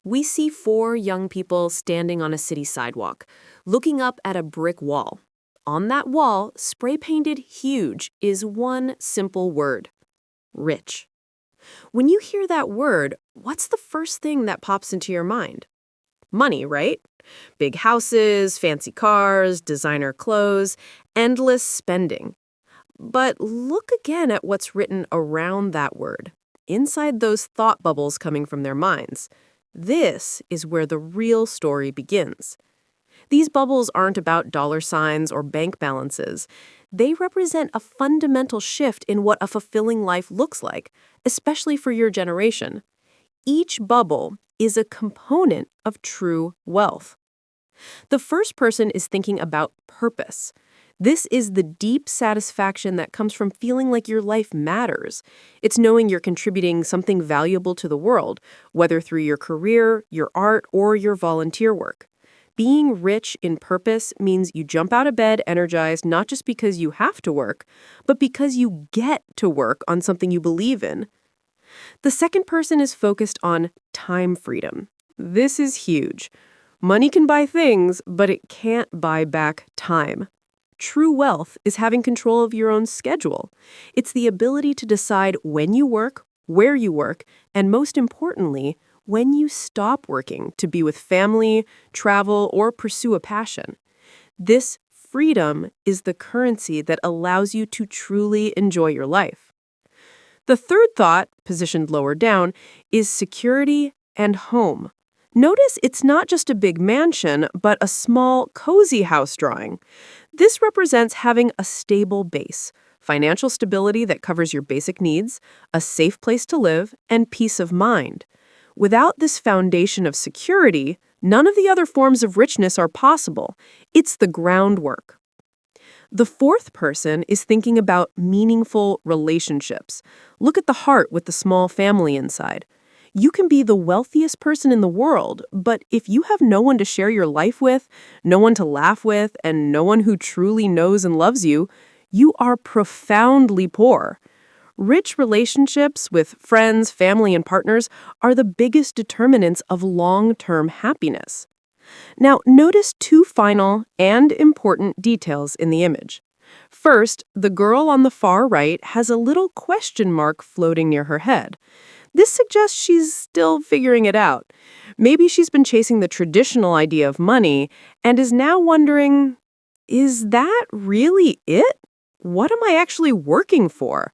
We see four young people standing on a city sidewalk, looking up at a brick wall. On that wall, spray painted huge, is one simple word: rich. When you hear that word, what's the first thing that pops into your mind? Money, right? Big houses, fancy cars, designer clothes, endless spending. But look again at what's written around that word, inside those thought bubbles coming from their minds. This is where the real story begins. These bubbles aren't about dollar signs or bank balances. They represent a fundamental shift in what a fulfilling life looks like, especially for your generation. Each bubble is a component of true wealth. The first person is thinking about purpose. This is the deep satisfaction that comes from feeling like your life matters. It's knowing you're contributing something valuable to the world, whether through your career, your art, or your volunteer work. Being rich in purpose means you jump out of bed energized not just because you have to work, but because you get to work on something you believe in. The second person is focused on time freedom. This is huge. Money can buy things, but it can't buy back time. True wealth is having control of your own schedule. It's the ability to decide when you work, where you work, and most importantly, when you stop working to be with family, travel, or pursue a passion. This freedom is the currency that allows you to truly enjoy your life. The third thought, positioned lower down, is security and home. Notice it's not just a big mansion, but a small, cozy house drawing. This represents having a stable base, financial stability that covers your basic needs, a safe place to live, and peace of mind. Without this foundation of security, none of the other forms of richness are possible. It's the groundwork. The fourth person is thinking about meaningful relationships. Look at the heart with the small family inside. You can be the wealthiest person in the world, but if you have no one to share your life with, no one to laugh with, and no one who truly knows and loves you, you are profoundly poor. Rich relationships with friends, family, and partners are the biggest determinants of long-term happiness. Now, notice two final and important details in the image. First, the girl on the far right has a little question mark floating near her head. This suggests she's still figuring it out. Maybe she's been chasing the traditional idea of money and is now wondering, is that really it? What am I actually working for?